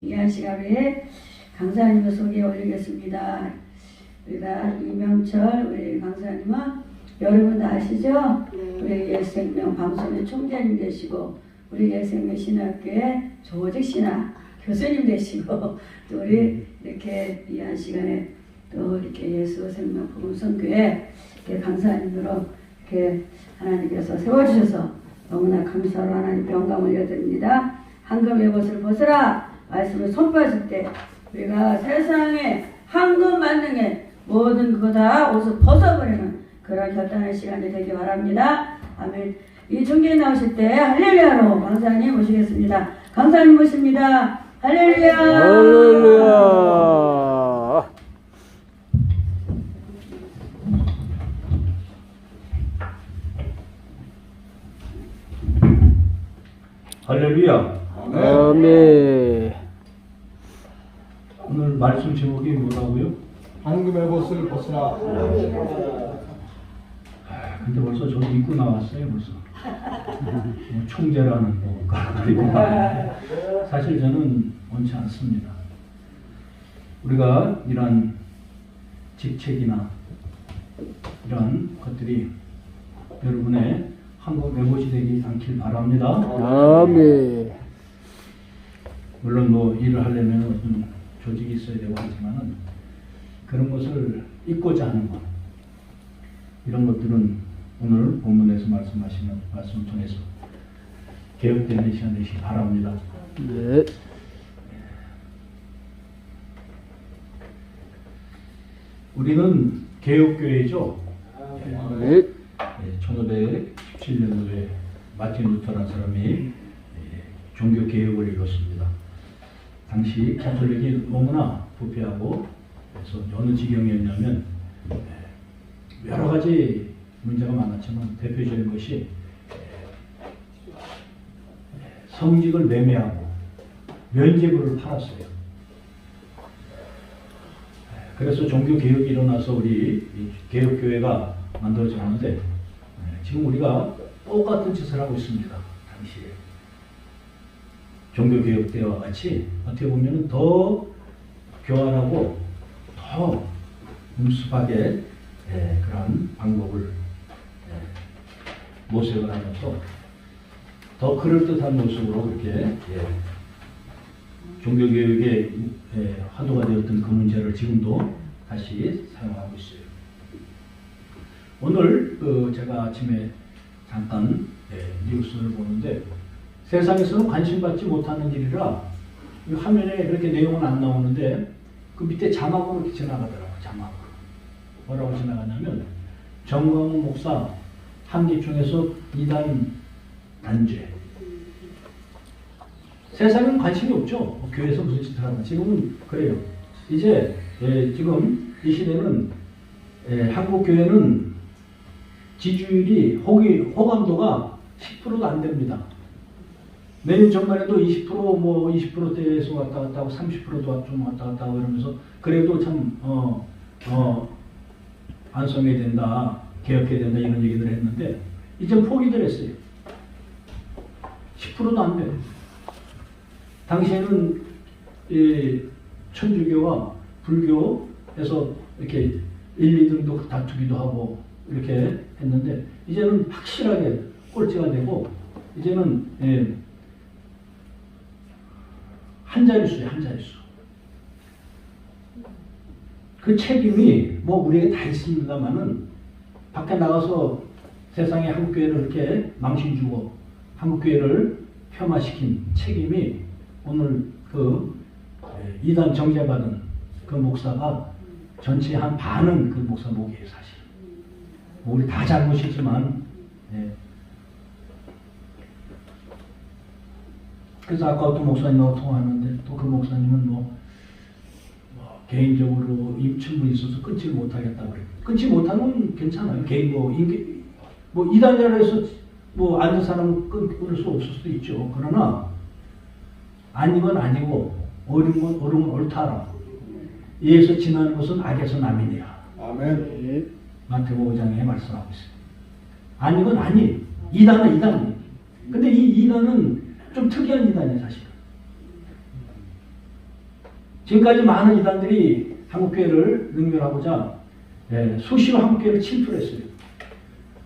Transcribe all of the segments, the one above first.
이한 시간에 강사님을 소개해 올리겠습니다. 우리가 이명철 우리 강사님은 여러분 다 아시죠? 우리 예생명 방송의 총재님 되시고 우리 예생명 신학교의 조직신학 교수님 되시고 또 우리 이렇게 이한 시간에 또 이렇게 예수 생명 복음선교회 이렇게 강사님으로 이렇게 하나님께서 세워주셔서 너무나 감사로 하나님께 영광 올려드립니다. 황금의 옷을 벗으라 말씀을 손빠질 때 우리가 세상에 황금 만능의 모든 그거 다 옷을 벗어버리는 그런 결단의 시간이 되기 바랍니다. 아멘. 이 중계에 나오실 때 할렐루야로 강사님 모시겠습니다. 강사님 모십니다. 할렐루야. 할렐루야. 할렐루야. 아멘. 오늘 말씀 제목이 뭐라고요? 황금의 벗을 벗으라. 근데 벌써 저도 입고 나왔어요. 벌써 뭐 총재라는 뭐 그리고 사실 저는 원치 않습니다. 우리가 이런 직책이나 이런 것들이 여러분의 한국 메모지 되지 않길 바랍니다. 아멘. 물론 뭐 일을 하려면 어떤 조직이 있어야 되고 하지만은 그런 것을 잊고자 하는 것, 이런 것들은 오늘 본문에서 말씀하시는 말씀을 통해서 개혁되는 시간 되시기 바랍니다. 네. 우리는 개혁교회죠. 네. 1517년도에 마틴 루터라는 사람이 종교 개혁을 이뤘습니다. 당시 가톨릭이 너무나 부패하고 그래서 어느 지경이었냐면 여러 가지 문제가 많았지만 대표적인 것이 성직을 매매하고 면죄부를 팔았어요. 그래서 종교 개혁이 일어나서 우리 개혁교회가 만들어졌는데 지금 우리가 똑같은 짓을 하고 있습니다. 당시에 종교 개혁 때와 같이 어떻게 보면 더 교활하고 더 음습하게 그런 방법을 모색을 하면서 더 그럴듯한 모습으로 그렇게 종교 개혁의 화두가 되었던 그 문제를 지금도 다시 사용하고 있어요. 오늘 제가 아침에 잠깐 뉴스를 보는데 세상에서는 관심받지 못하는 일이라 이 화면에 그렇게 내용은 안 나오는데 그 밑에 자막으로 이렇게 지나가더라고요. 자막으로. 뭐라고 지나가냐면 정광훈 목사 한기총에서 이단 단죄. 세상은 관심이 없죠. 교회에서 무슨 짓을 하나. 지금은 그래요. 이제 지금 이 시대는 한국 교회는 지지율이 호감도가 10%도 안 됩니다. 내년 전반에도 20%대에서 왔다 갔다 하고 30%도 좀 왔다 갔다 하고 이러면서 그래도 참 안성해야 된다, 개혁해야 된다 이런 얘기를 했는데 이제 포기를 했어요. 10%도 안 돼요. 당시에는 천주교와 불교에서 이렇게 1, 2등도 다투기도 하고 이렇게 했는데 이제는 확실하게 꼴찌가 되고 이제는 한 자릿수예요. 한 자릿수. 그 책임이 뭐 우리에게 다 있습니다만은 밖에 나가서 세상에 한국교회를 그렇게 망신 주고 한국교회를 폄하시킨 책임이 오늘 그 이단 정죄받은 그 목사가 전체 한 반은 그 목사 목이에요. 사실 뭐 우리 다 잘못이지만 그래서 아까 어떤 목사님하고 통화하는데 또 그 목사님은 뭐 개인적으로 충분히 있어서 끊지 못하겠다고 그래요. 끊지 못하면 괜찮아요. 개인 뭐 이단이라 해서 뭐 아는 사람은 끊을 수 없을 수도 있죠. 그러나 아니건 아니고 옳으면 옳다라. 이에서 지나는 것은 악에서 남이니라. 아멘. 마태복음 5장에 말씀하고 있습니다. 아니건 아니. 이단은 이단이. 근데 이 이단은 좀 특이한 이단이에요, 사실. 지금까지 많은 이단들이 한국교회를 능멸하고자 수시로 한국교회를 침투했어요.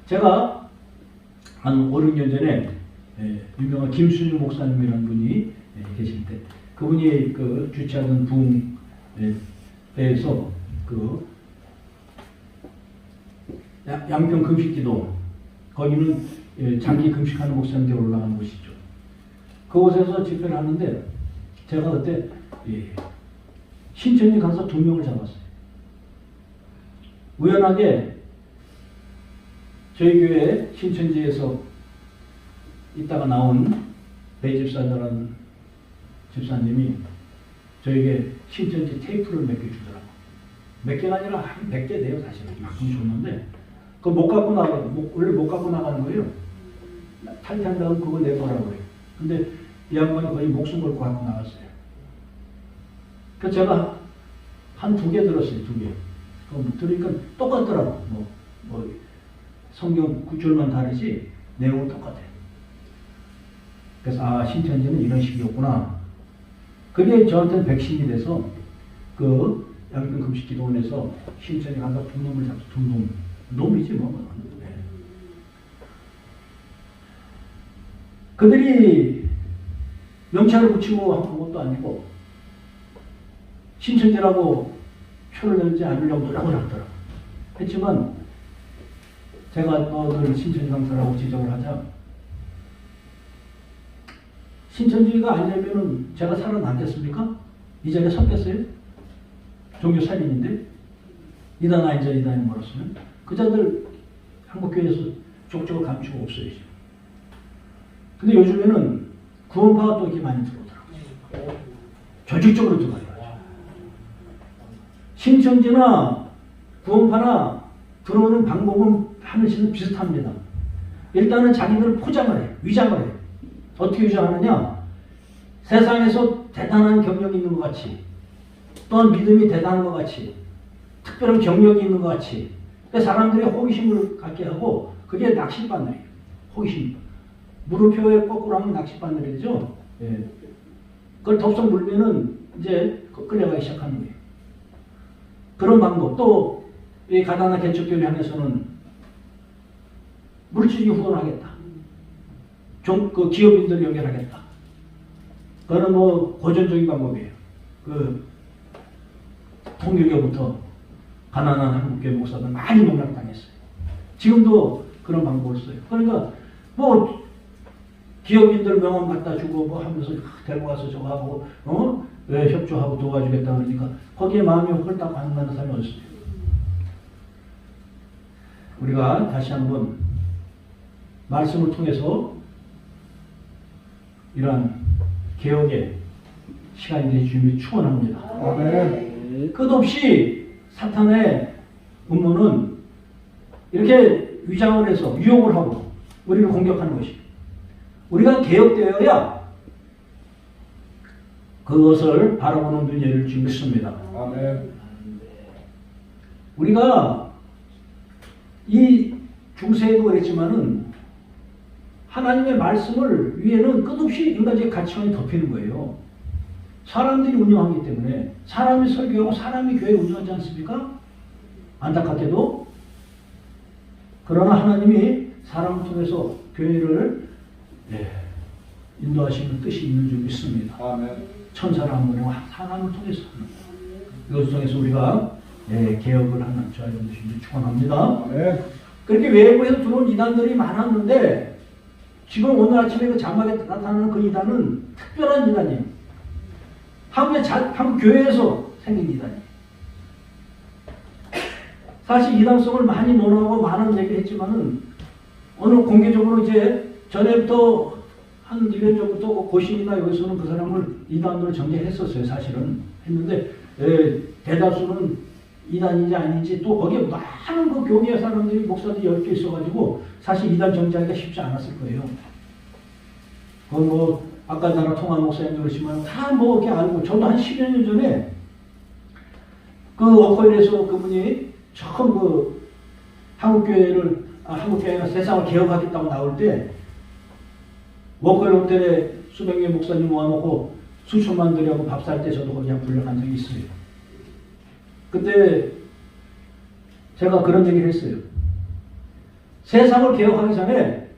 제가 한 5, 6년 전에 유명한 김순유 목사님이라는 분이 계실 때 그분이 그 주최하는 부흥회에서 그 양평 금식기도 거기는 장기 금식하는 목사님들이 올라가는 곳이죠. 그곳에서 집회를 하는데 제가 그때 신천지 강사 2명을 잡았어요. 우연하게 저희 교회 신천지에서 있다가 나온 배집사라는 집사님이 저에게 신천지 테이프를 몇 개 주더라고. 몇 개가 아니라 한 100개 돼요, 사실은. 막좀 줬는데 그거 못 갖고 원래 못 갖고 나가는 거예요. 탈퇴한 다음 그거 내보라고 해요. 근데 이 양반이 거의 목숨 걸고 갖고 나갔어요. 그래서 제가 한 2개 들었어요, 2개. 들으니까 똑같더라고. 성경 구절만 다르지 내용은 똑같아요. 그래서 신천지는 이런 식이었구나. 그게 저한테는 백신이 돼서 그 양평 금식기도원에서 신천지 강사 2놈을 잡고 2놈. 놈이지 뭐. 네. 그들이 명찰을 붙이고 한 것도 아니고 신천지라고 표를 내지 않으려고 노력을 하더라고. 했지만 제가 너를 신천지 강사라고 지적을 하자 신천지가 아니려면 제가 살아남겠습니까? 이 자리에 섰겠어요? 종교 살인인데 이단 아니자 이단이 멀었으면 그 자들 한국교회에서 족적을 감추고 없어야죠. 근데 요즘에는 구원파가 또 이렇게 많이 들어오더라고요. 조직적으로 들어가요. 신천지나 구원파나 들어오는 방법은 하나씩은 비슷합니다. 일단은 자기들을 포장을 해요. 위장을 해요. 어떻게 위장하느냐? 세상에서 대단한 경력이 있는 것 같이 또한 믿음이 대단한 것 같이 특별한 경력이 있는 것 같이 사람들이 호기심을 갖게 하고 그게 낚싯바늘이에요. 호기심. 물음표에 거꾸로 하면 낚싯바늘이죠. 예. 그걸 덥석 물면은 이제 끌려가기 시작하는 거예요. 그런 방법. 또 이 가난한 개척교회 향해서는 물질적인 후원을 하겠다. 그 기업인들 연결하겠다. 그거는 고전적인 방법이에요. 그 통일교부터 가난한 한국교회 목사들 많이 농락당했어요. 지금도 그런 방법을 써요. 그러니까 기업인들 명함 갖다 주고 하면서 데리고 와서 저거 하고 왜 협조하고 도와주겠다 그러니까 거기에 마음이 홀딱 반응하는 사람이 어딨어요. 우리가 다시 한번 말씀을 통해서 이러한 개혁의 시간이 되실 주님이 축원합니다. 아멘. 끝없이 사탄의 음모는 이렇게 위장을 해서 유혹을 하고 우리를 공격하는 것이. 우리가 개혁되어야 그것을 바라보는 눈 열릴 줄 믿습니다. 아멘. 우리가 이 중세에도 그랬지만은 하나님의 말씀을 위에는 끝없이 인간적인 가치관이 덮이는 거예요. 사람들이 운영하기 때문에 사람이 설교하고 사람이 교회 운영하지 않습니까? 안타깝게도. 그러나 하나님이 사람을 통해서 교회를 인도하시는 뜻이 있는 줄 믿습니다. 아멘. 천사를 한 번에 사람을 통해서 하는 이것을 통해서 우리가 개혁을 하는 저와 여러분들이 축원합니다. 아멘. 그렇게 외부에서 들어온 이단들이 많았는데 지금 오늘 아침에 그 장막에 나타나는 그 이단은 특별한 이단이에요. 한국 교회에서 생긴 이단이에요. 사실 이단성을 많이 논하고 많은 얘기를 했지만은 오늘 공개적으로 이제 전에부터 한 1년 전부터 고신이나 여기서는 그 사람을 이단으로 정죄했었어요. 사실은 했는데 대다수는 이단인지 아닌지 또 거기에 많은 그 교회 사람들이 목사들이 10개 있어가지고 사실 이단 정죄하기가 쉽지 않았을 거예요. 아까 나랑 통화 목사님도 그러시면 다 이렇게 알고 저도 한 10여 년 전에 그 워커힐에서 그분이 처음 한국교회가 세상을 개혁하겠다고 나올 때 워커힐 호텔에 수백 명의 목사님 모아놓고 수천만들하고 밥 살 때 저도 거기 한 불려간 적이 있어요. 그때 제가 그런 얘기를 했어요. 세상을 개혁하기 전에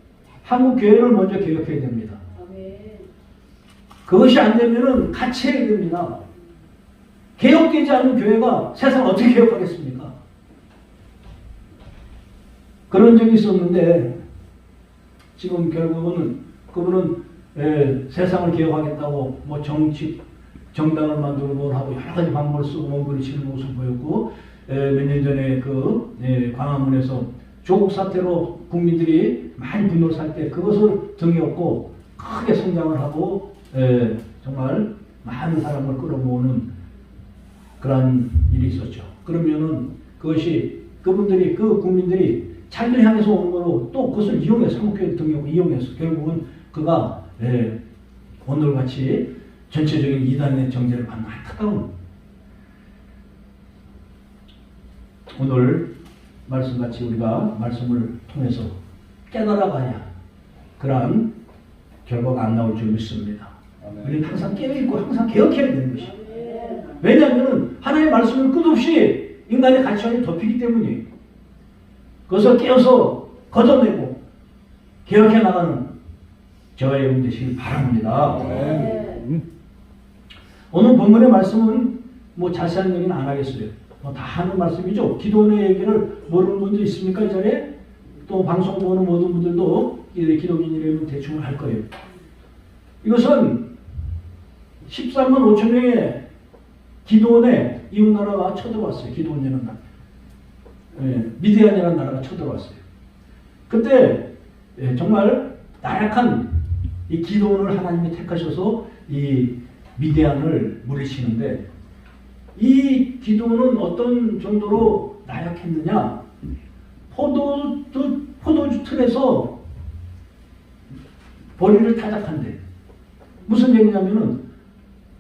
한국 교회를 먼저 개혁해야 됩니다. 그것이 안 되면은 같이 해야 됩니다. 개혁되지 않는 교회가 세상을 어떻게 개혁하겠습니까? 그런 적이 있었는데 지금 결국은 그분은 세상을 개혁하겠다고 뭐 정당을 만들고 뭘 하고 여러 가지 방법을 쓰고 몸부림치는 모습을 보였고 몇 년 전에 광화문에서 조국 사태로 국민들이 많이 분노를 살 때 그것을 등에 업고 크게 성장을 하고 정말 많은 사람을 끌어모으는 그런 일이 있었죠. 그러면은 그것이 그분들이 그 국민들이 자기를 향해서 오는 거로 또 그것을 이용해서 한국교회 등에 이용해서 결국은 그가 오늘같이 전체적인 이단의 정죄를 받는 안타까운 오늘 말씀같이 우리가 말씀을 통해서 깨달아가야 그러한 결과가 안 나올 줄 믿습니다. 우리는 항상 깨어있고 항상 개혁해야 되는 것이에요. 왜냐하면 하나님의 말씀을 끝없이 인간의 가치관이 덮이기 때문이에요. 그것을 깨어서 걷어내고 개혁해 나가는 저와 여러분 되시길 바랍니다. 오늘 본문의 말씀은 뭐 자세한 얘기는 안 하겠어요. 뭐 다 하는 말씀이죠. 기도원의 얘기를 모르는 분들 있습니까? 이 자리에? 또 방송 보는 모든 분들도 기독인이라면 대충 할 거예요. 이것은 13만 5천 명의 기도원에 이웃나라가 쳐들어왔어요. 기도원이라는 나라. 미디안이라는 나라가 쳐들어왔어요. 그때 정말 나약한 이 기도원을 하나님이 택하셔서 이 미디안을 물리치는데 이 기도원은 어떤 정도로 나약했느냐? 포도주 틀에서 보리를 타작한대. 무슨 얘기냐면은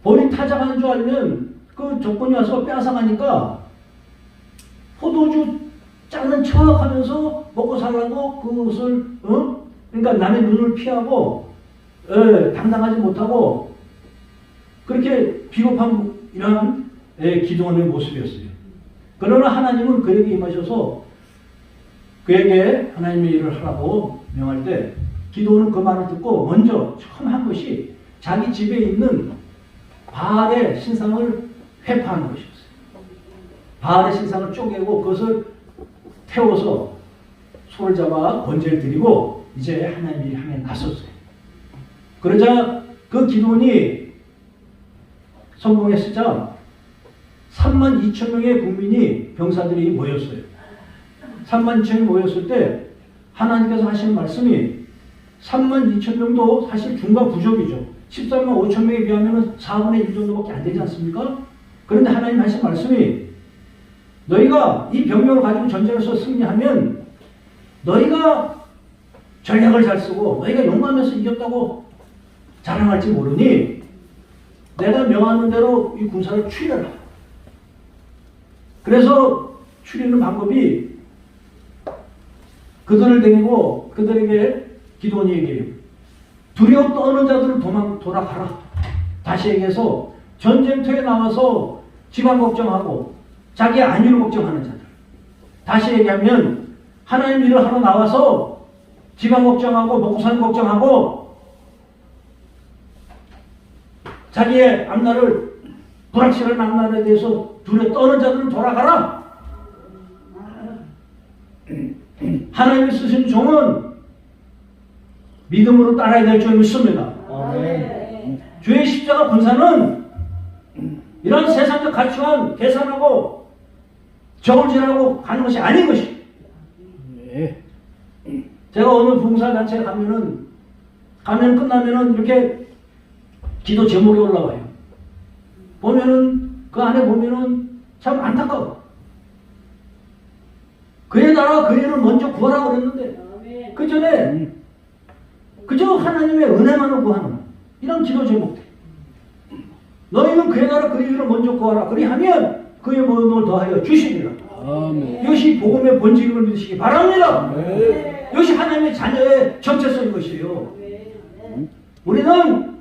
보리 타작하는 줄 알면 그 적군이 와서 빼앗아가니까 포도주 짜는 척하면서 먹고 살라고 그것을 그러니까 남의 눈을 피하고 당당하지 못하고 그렇게 비겁한 이런 기도원의 모습이었어요. 그러나 하나님은 그에게 임하셔서 그에게 하나님의 일을 하라고 명할 때 기도원은 그 말을 듣고 먼저 처음 한 것이 자기 집에 있는 바알의 신상을 회파하는 것이었어요. 바알의 신상을 쪼개고 그것을 태워서 손을 잡아 번제를 드리고 이제 하나님이 향해 나섰어요. 그러자 그 기도원이 성공했으자 3만 2천 명의 국민이 병사들이 모였어요. 3만 2천이 모였을 때 하나님께서 하신 말씀이 3만 2천 명도 사실 중과 부족이죠. 13만 5천 명에 비하면 4분의 1 정도밖에 안 되지 않습니까? 그런데 하나님 하신 말씀이 너희가 이 병력을 가지고 전쟁에서 승리하면 너희가 전략을 잘 쓰고 너희가 용감해서 이겼다고 자랑할지 모르니 내가 명하는 대로 이 군사를 추려라. 그래서 추리는 방법이 그들을 데리고 그들에게 기도원이 얘기해요. 두려워 떠는 자들을 돌아가라. 다시 얘기해서 전쟁터에 나와서 집안 걱정하고 자기의 안위를 걱정하는 자들. 다시 얘기하면 하나님 일을 하러 나와서 집안 걱정하고 먹고 사는 걱정하고 자기의 앞날을 불확실한 앞날에 대해서 두려워 떠는 자들은 돌아가라. 하나님이 쓰신 종은 믿음으로 따라야 될 줄 믿습니다. 아멘. 주의 십자가 군사는 이런 세상적 가치관 계산하고 저울질하고 가는 것이 아닌 것이. 제가 어느 봉사단체에 가면 끝나면은 이렇게 기도 제목이 올라와요. 보면은 그 안에 보면은 참 안타까워. 그의 나라와 그의 일을 먼저 구하라고 그랬는데 그 전에 그저 하나님의 은혜만을 구하는 이런 기도 제목들. 너희는 그의 나라 그의 일을 먼저 구하라. 그리하면 그의 모든 걸 더하여 주시리라. 아멘. 이것이 복음의 본질임을 믿으시기 바랍니다. 네. 이것이 하나님의 자녀의 정체성인 것이에요. 우리는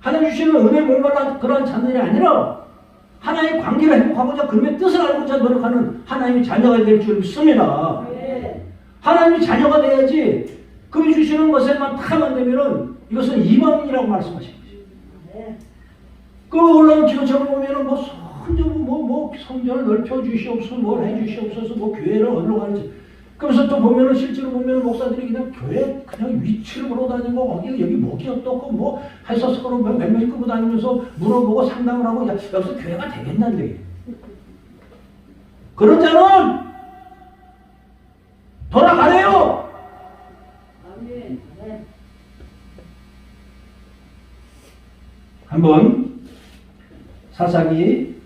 하나님 주시는 은혜 목말라 그러한 자들이 아니라 하나님의 관계를 회복하고자 그놈의 뜻을 알고자 노력하는 하나님의 자녀가 될 줄 믿습니다. 하나님의 자녀가 돼야지 그분이 주시는 것에만 타만 되면은 이것은 이방인이라고 말씀하신 거죠. 그 올라온 기도책을 보면은 뭐 성전을 넓혀 주시옵소서, 뭘 해 주시옵소서, 뭐 교회를 어디로 가는지. 그래서 또 보면은 실제로 보면은 목사들이 그냥 교회 그냥 위치를 물어다니고 어디 여기 목이 어떻고 뭐 해서 서로 몇 명이 끄고 다니면서 물어보고 상담을 하고 야, 여기서 교회가 되겠는데 그런 자는 돌아가래요. 한번 사사기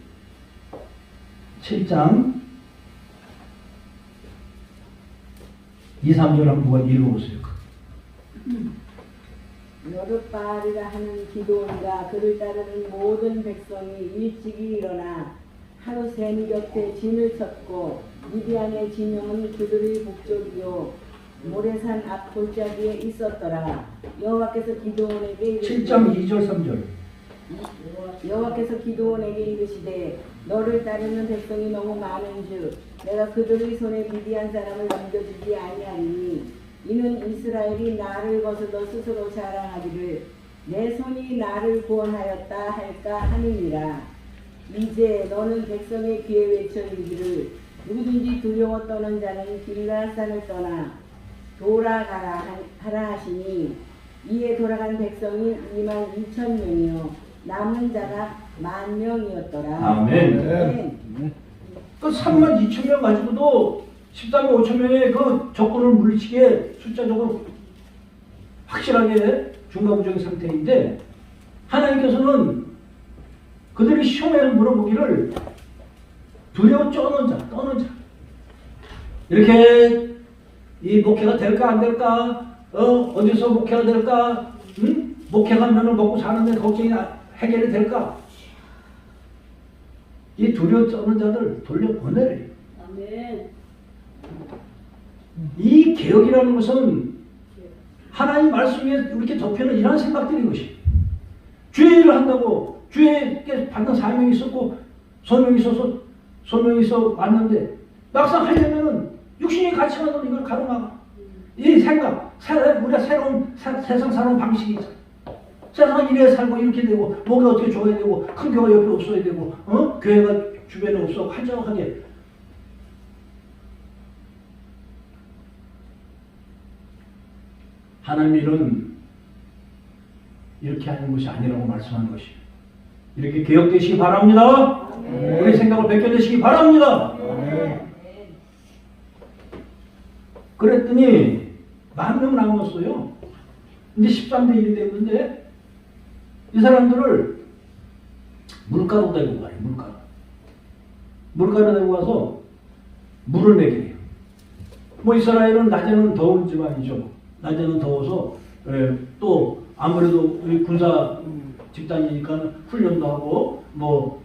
7장 2, 3절 한번 읽어보세요. 여룻바알이라 하는 기도원과 그를 따르는 모든 백성이 일찍이 일어나 하루 샘 곁에 진을 쳤고 미디안의 진영은 그들의 북쪽이요 모래산 앞 골짜기에 있었더라. 여호와께서 기도원에게 이르시되 7장 2절 3절 여호와께서 기도원에게 이르시되 너를 따르는 백성이 너무 많은즉 내가 그들의 손에 미디안 사람을 넘겨주지 아니하리니 이는 이스라엘이 나를 거슬러 스스로 자랑하기를 내 손이 나를 구원하였다 할까 함이니라. 이제 너는 백성의 귀에 외쳐 이르기를 누구든지 두려워 떠는 자는 길라산을 떠나 돌아가라 하라 하시니 이에 돌아간 백성이 22,000명이요 남은 자가 10,000명이었더라. 아멘. 그 32,000명 가지고도 13만 5천명의 그 적군을 물리치게 숫자적으로 확실하게 중과부적인 상태인데 하나님께서는 그들이 시험에 물어보기를 두려워 떠는 자 이렇게 이 목회가 될까 안 될까 어디서 목회가 될까 목회가면은 먹고 사는데 걱정이 해결이 될까 이 두려워 떠는 자들 돌려보내래. 아멘. 이 개혁이라는 것은 하나님 말씀 위에 이렇게 덮여는 이러한 생각들인 것이 주의 일을 한다고 주의께 받는 사명이 있었고 소명이 있어 왔는데 막상 하려면은 육신의 가치만으로 이걸 가로막아. 이 생각, 우리가 새로운 세상 사는 방식이 있잖아. 세상은 이래 살고 이렇게 되고 뭐가 어떻게 좋아야 되고 큰 교회가 옆에 없어야 되고 교회가 주변에 없어 한적하게 하나님 일은 이렇게 하는 것이 아니라고 말씀하는 것이에요. 이렇게 개혁되시기 바랍니다. 우리 생각을 벗겨내시기 바랍니다. 그랬더니 10,000명 남았어요. 이제 13대 1이 됐는데 이 사람들을 물가로 데리고 가요. 물가로 데리고 가서 물을 먹이래요. 뭐 이스라엘은 낮에는 더운 지방이죠. 낮에는 더워서 또 아무래도 군사 집단이니까 훈련도 하고 뭐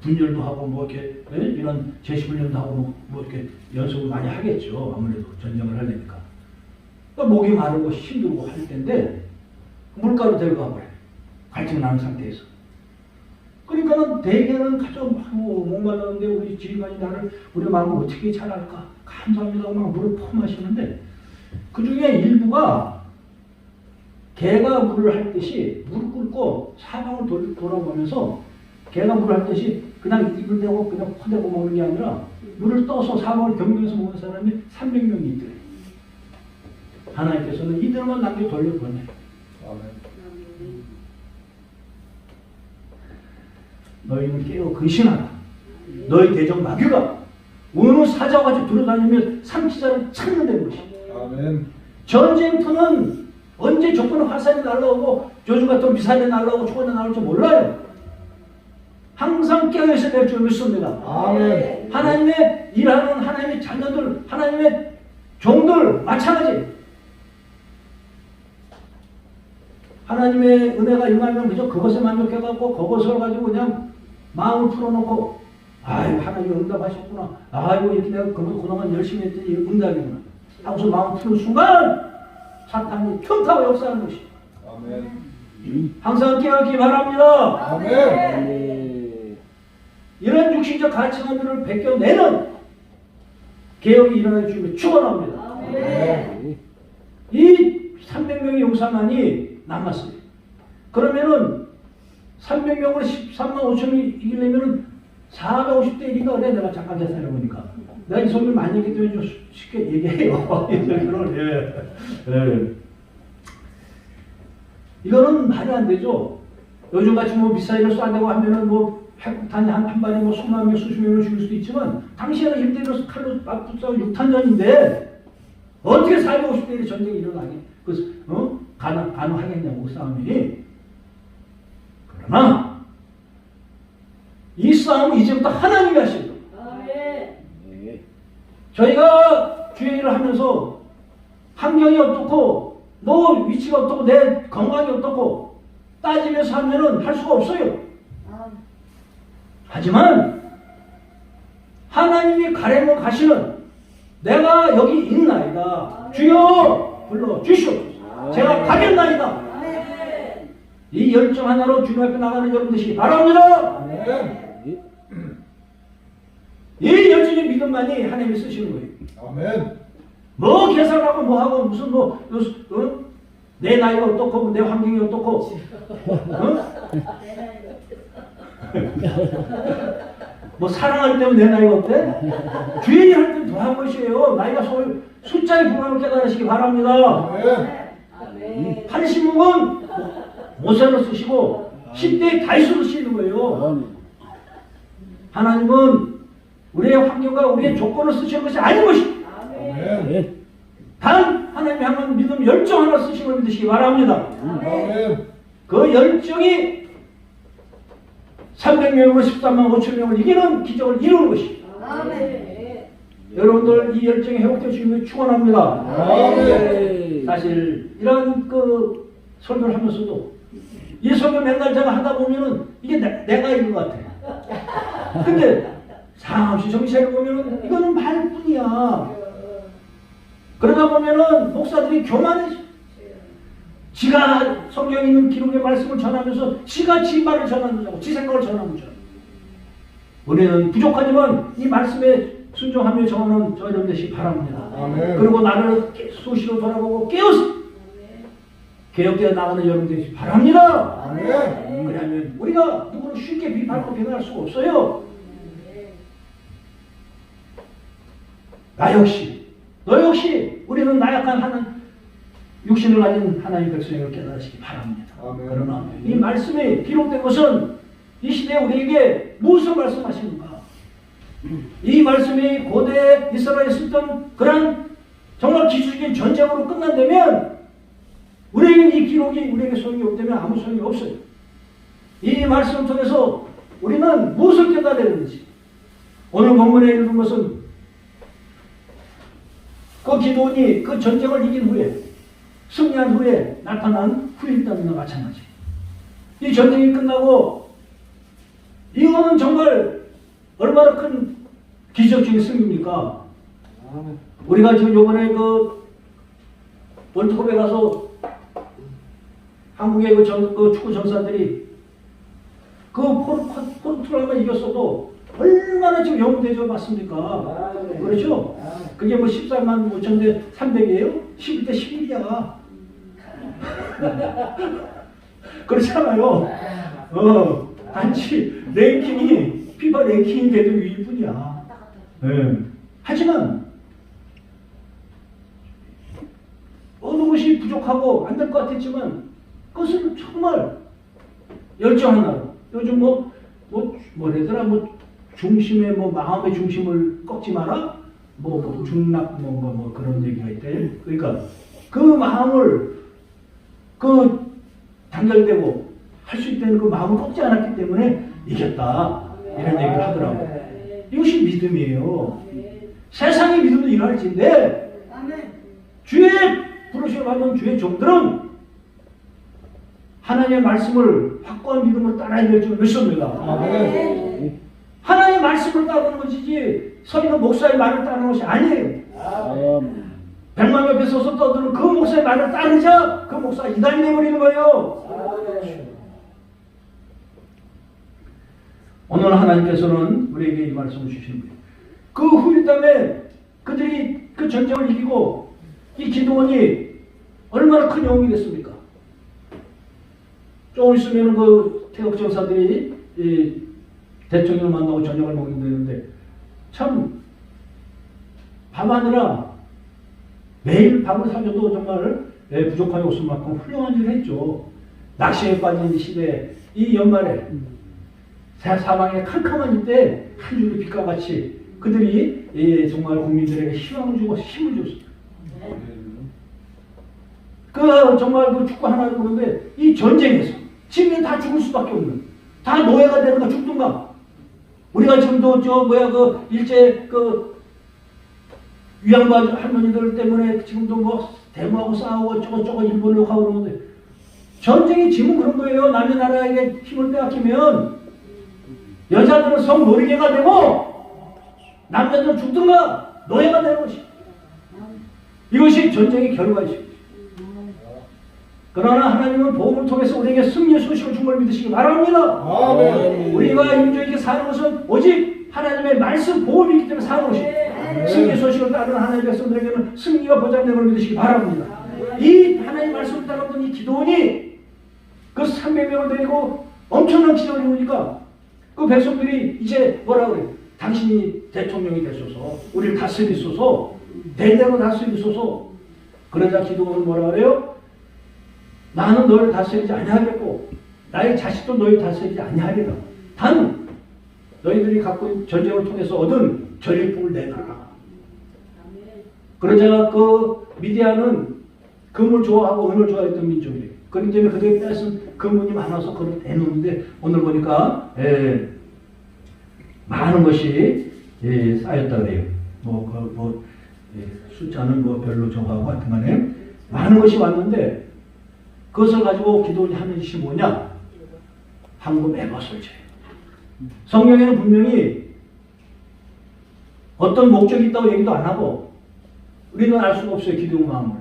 분열도 하고 뭐 이렇게 이런 제시 훈련도 하고 뭐 이렇게 연습을 많이 하겠죠. 아무래도 전쟁을 하려니까. 그러니까 목이 마르고 힘들고 할 텐데 물가로 데려가 버려요. 갈증 나는 상태에서. 그러니까는 대개는 가서 목말랐는데 우리 지휘관이 나를 우리 마음을 어떻게 잘할까 감사합니다 막 물을 퍼마시는데 그 중에 일부가 개가 물을 할 듯이 물을 끓고 사방을 돌아보면서 개가 물을 할 듯이 그냥 입을 대고 그냥 퍼대고 먹는 게 아니라 물을 떠서 사방을 경계해서 먹는 사람이 300명이 있더래요. 하나님께서는 이들만 남겨 돌려보내. 너희는 깨어 근신하라. 너희 대적 마귀가 어느 사자같이 돌아다니며 삼치자를 찾는다는 것이야. 아멘. 전쟁터는 언제 적군의 화살이 날라오고 요즘 같은 미사일이 날라오고 초원이 나올지 몰라요. 항상 깨어있어야 될 줄 믿습니다. 아멘. 하나님의 일하는 하나님의 자녀들, 하나님의 종들 마찬가지. 하나님의 은혜가 임하면 그저 그것에 만족해갖고 그것을 가지고 그냥 마음을 풀어놓고 아이고 하나님 응답하셨구나. 아이고 이렇게 내가 그동안 열심히 했더니 응답이구나. 하고서 마음 푸는 순간 사탄이 틈타고 역사하는 것이. 아멘. 항상 깨어있기 바랍니다. 아멘. 아멘. 이런 육신적 가치관들을 벗겨내는 개혁이 일어날 주님을 축원합니다. 아멘. 이 300명의 용사만이 남았어요. 그러면은 300명으로 13만 5천이 이기려면은 450대 1인가 그래. 내가 잠깐 계산해 보니까 내가 이 소리를 많이 했기 때문에 좀 쉽게 얘기해요. 이 소리를. 예. 이거는 말이 안 되죠. 요즘같이 뭐 미사일을 쏴대고 하면은 뭐 핵폭탄이 한 발에 뭐 수만 명, 수십 명을 죽일 수도 있지만 당시에는 1대1로 칼로 맞붙자고 6탄전인데 어떻게 450대 1의 전쟁이 일어나게 가능하겠냐고 그 싸움이. 그러나 이 싸움은 이제부터 하나님이 하시는 거예요. 네. 저희가 주의 일을 하면서 환경이 어떻고 너 위치가 어떻고 내 건강이 어떻고 따지면서 하면은 할 수가 없어요. 하지만 하나님이 가려면 가시는 내가 여기 있나이다. 주여 불러 주시옵소서. 제가 가겠나이다. 이 열정 하나로 주님 앞에 나가는 여러분 되시기 바랍니다. 아멘. 이 열정의 믿음만이 하나님이 쓰시는 거예요. 아멘. 뭐 계산하고 뭐 하고 무슨 내 나이가 어떻고 내 환경이 어떻고 뭐 사랑할 때면 내 나이가 어때? 주의 일 할 때 더 한 것이에요. 나이가 숫자에 불과함을 깨달으시기 바랍니다. 아멘. 80은 모세로 쓰시고 10대에 다윗으로 쓰시는 거예요. 하나님은 우리의 환경과 우리의 조건을 쓰시는 것이 아닌 것입니다. 아멘. 단 하나님이 향한 믿음 열정 하나 쓰시고 믿으시기 바랍니다. 아멘. 그 열정이 300명으로 13만 5천 명을 이기는 기적을 이루는 것입니다. 여러분들 이 열정이 회복될 주님을 축원합니다. 아멘. 사실 이런 그 설교를 하면서도 이 설교 맨날 제가 하다 보면은 이게 내가 있는 것 같아. 근데 상없이 정신을 보면은 이거는 말뿐이야. 그러다 보면은 목사들이 교만해져. 지가 성경에 있는 기록의 말씀을 전하면서 지가 지 말을 전하는 지 생각을 전하는 줄. 우리는 부족하지만 이 말씀에 순종하며 정하는 저 여러분 되시기 바랍니다. 아멘. 그리고 나를 수시로 돌아보고 깨어서 개혁되어 나가는 여러분 되시기 바랍니다. 아멘. 그러면 우리가 누구를 쉽게 비판하고 비난할 수가 없어요. 나 역시 너 역시 우리는 나약한 하나님 육신을 가진 하나님의 백성임을 깨달으시기 바랍니다. 아멘. 그러나 이 말씀에 기록된 것은 이 시대에 우리에게 무엇을 말씀하시는가? 이 말씀이 고대 이스라엘에 있었던 그런 정말 기술적인 전쟁으로 끝난다면 우리에게 이 기록이 우리에게 소용이 없다면 아무 소용이 없어요. 이 말씀을 통해서 우리는 무엇을 깨달아야 되는지 오늘 본문에 읽은 것은 그 기도원이 그 전쟁을 이긴 후에 승리한 후에 나타난 후일담과 마찬가지. 이 전쟁이 끝나고 이거는 정말 얼마나 큰 기적적인 승리입니까? 우리가 지금 요번에 그 월드컵에 가서 한국의 그 축구 전사들이 그 포르투갈만 이겼어도 얼마나 지금 영웅 대접 받습니까? 그렇죠? 그게 뭐 14만 5천 대 300이에요? 11대 11이야. 그렇잖아요. 단지 랭킹이 피파 랭킹이 돼도 위일 뿐이야. 하지만 어느 것이 부족하고 안 될 것 같았지만 그것을 정말 열정 하나로 요즘 뭐래더라 중심의 마음의 중심을 꺾지 마라 중락 그런 얘기가 있대. 그러니까 그 마음을 단결되고 할 수 있다는 그 마음을 꺾지 않았기 때문에 이겼다 이런 얘기를 하더라고요. 이것이 믿음이에요. 세상의 믿음도 이러할진데 주의 부르심을 받는 주의 종들은 하나님의 말씀을 확고한 믿음으로 따라야 될 줄 믿습니다. 하나님의 말씀을 따르는 것이지 서리는 목사의 말을 따르는 것이 아니에요. 100만 옆에 서서 떠드는 그 목사의 말을 따르자 그 목사가 이단이 되어버리는 거예요. 오늘 하나님께서는 우리에게 이 말씀을 주시는 거예요. 그 후일담에 그들이 그 전쟁을 이기고 이 기드온이 얼마나 큰 영웅이 됐습니까? 조금 있으면 그 태국 전사들이 이 대통령을 만나고 저녁을 먹는다 했는데 참 밤하느라 매일 밥을 사줘도 정말 부족함이 없을 만큼 훌륭한 일을 했죠. 낚시에 빠진 이 시대에 이 연말에 사방에 캄캄한 이때 한 줄기 빛과 같이 그들이 정말 국민들에게 희망을 주고 힘을 줬습니다. 그 정말 그 축구 하나 보는데 이 전쟁에서 지금 다 죽을 수밖에 없는 다 노예가 되는가 죽든가 우리가 지금도 저 뭐야 그 일제 그 위안부 할머니들 때문에 지금도 뭐 대모하고 싸우고 저거 일본으로 가고 그러는데 전쟁이 지금 그런 거예요. 남의 나라에게 힘을 빼앗기면 여자들은 성노리개가 되고 남자들은 죽든가 노예가 되는 것이 이것이 전쟁의 결과이죠. 그러나 하나님은 복음을 통해서 우리에게 승리의 소식을 준 걸 믿으시기 바랍니다. 아멘. 우리가 인조에게 사는 것은 오직 하나님의 말씀 복음이 있기 때문에 사는 것입니다. 승리의 소식을 따르는 하나님의 백성들에게는 승리가 보장된 걸 믿으시기 바랍니다. 이 하나님의 말씀을 따르던 이 기도원이 그 300명을 데리고 엄청난 기적을 이루니까 그 백성들이 이제 뭐라 그래요? 당신이 대통령이 되소서 우리를 다스리소서 대대로 다스리소서. 그러자 기도원은 뭐라 그래요? 나는 너를 다스리지 아니하겠고 나의 자식도 너를 다스리지 아니하리라. 단 너희들이 갖고 있는 전쟁을 통해서 얻은 전리품을 내놔라. 그러자 그 미디안은 금을 좋아하고 은을 좋아했던 민족이에요. 그렇기 때문에 그들이 뺏은 금은이 많아서 그걸 내놓는데 오늘 보니까 많은 것이 쌓였다 그래요. 숫자는 뭐 별로 정하고 하여튼간에 많은 것이 왔는데 그것을 가지고 기도원이 하는 짓이 뭐냐? 황금 에버솔제. 성경에는 분명히 어떤 목적이 있다고 얘기도 안 하고 우리는 알 수가 없어요. 기도원 마음을.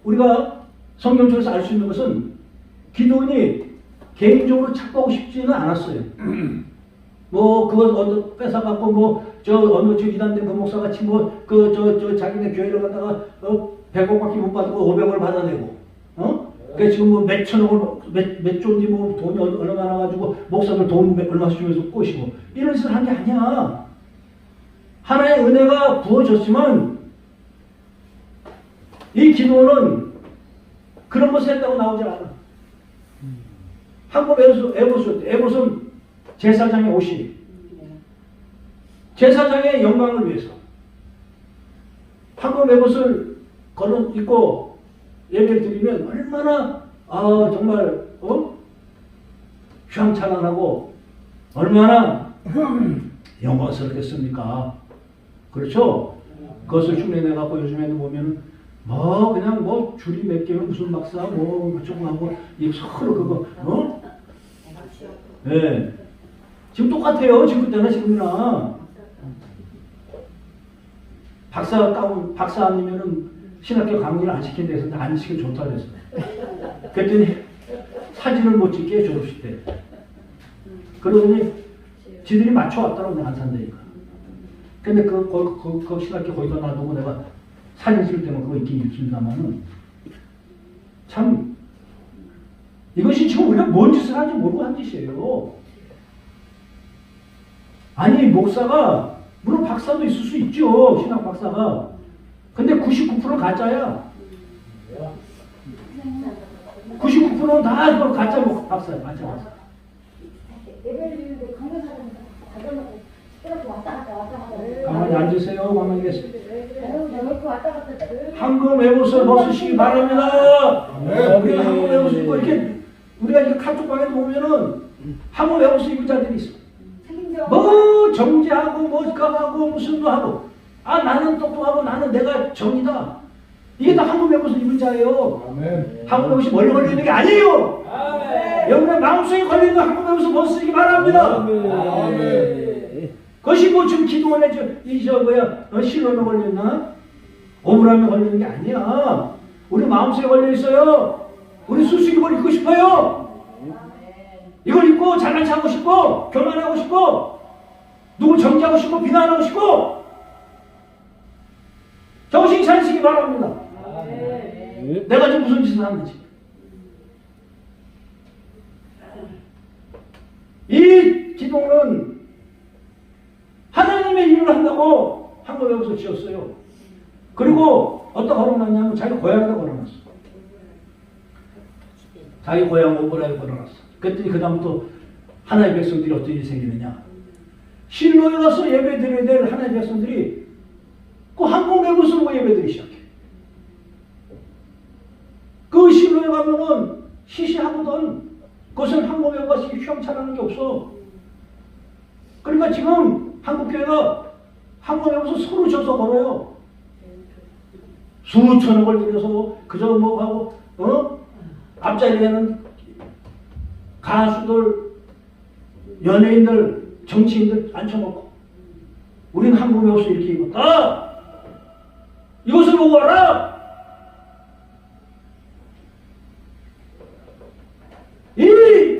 우리가 성경 쪽에서 알 수 있는 것은 기도원이 개인적으로 착보하고 싶지는 않았어요. 뭐 그거 뺏어갖고 어느 이단된 그 목사 같이 자기네 교회를 갖다가 100억밖에 못 받고 500억을 받아내고 그러니까 지금 뭐 몇 천억을 몇 조인지 뭐 돈이 얼마나 가지고 목사들 돈 얼마씩 주면서 꼬시고 이런 짓을 한 게 아니야. 하나의 은혜가 부어졌지만 이 기도는 그런 것을 했다고 나오지 않아. 한국 에버솔 제사장의 옷이 제사장의 영광을 위해서 한국 에버솔 걸어 입고 예배를 드리면 얼마나 정말 휘황찬란하고 얼마나 영광스럽겠습니까? 그렇죠? 그것을 흉내내 갖고 요즘에는 보면은 그냥 줄이 몇 개면 무슨 박사 조금 하고 서로 그거 네. 지금 똑같아요. 지금 그때나 지금이나 박사 아니면은 신학교 강의를 안 시킨 데서 안 시키면 좋다 그랬어. 그랬더니 사진을 못 찍게 졸업식 때. 그러더니 지들이 맞춰왔더라고 안 산다니까. 근데 그 신학교 거기다 놔두고 내가 사진 찍을 때만 그거 있긴 있습니다만은 참 이것이 지금 우리가 뭔 짓을 하는지 모르고 한 짓이에요. 아니 목사가 물론 박사도 있을 수 있죠. 신학 박사가. 근데 99% 가짜야. 99%는 다 가짜 박사야. 가짜. 가만히 앉으세요. 가만히 계세요. 황금 에버솔 벗으시기 바랍니다. 우리가 황금 에버솔 입고 이렇게 우리가 이렇게 카톡방에 보면은 황금 에버솔 입은 자들이 있어. 뭐 정지하고 뭐 가고 무슨 뭐 하고 나는 똑똑하고 나는 내가 정이다. 이게 다 황금 에버솔 입은 자예요. 황금 에버솔이 멀리 걸리는 게 아니에요. 여러분의 마음속에 걸리는 황금 에버솔 벗으시기 바랍니다. 그것이 뭐 지금 기도원에 실로에 걸렸나? 억울함에 걸리는 게 아니야. 우리 마음속에 걸려 있어요. 우리 스스로 이걸 입고 싶어요. 이걸 입고 잘난 척하고 싶고, 교만하고 싶고, 누굴 정죄하고 싶고, 비난하고 싶고, 정신 차리시기 바랍니다. 내가 지금 무슨 짓을 하는지. 이 기도는 하나님의 일을 한다고 한국에서 지었어요. 그리고 어디다 걸어놨냐면 자기 고향에다 걸어놨어. 자기 고향 오브라에 걸어놨어. 그랬더니 그 다음부터 하나님의 백성들이 어떤 일이 생기느냐. 실로에 가서 예배 드려야 될 하나님의 백성들이 그 한국에서 쓰고 예배 드리기 시작해. 그 실로에 가면은 시시하거든. 그것은 한국에 가서 휘황찬란한 게 없어. 그러니까 지금 한국교회가 한국에 가서 서로 져서 걸어요. 수천억을 들여서 그저 뭐 하고 앞자리에는 가수들, 연예인들, 정치인들 앉혀놓고 우리는 한국에 와서 이렇게 입었다. 이것을 보고 와라. 이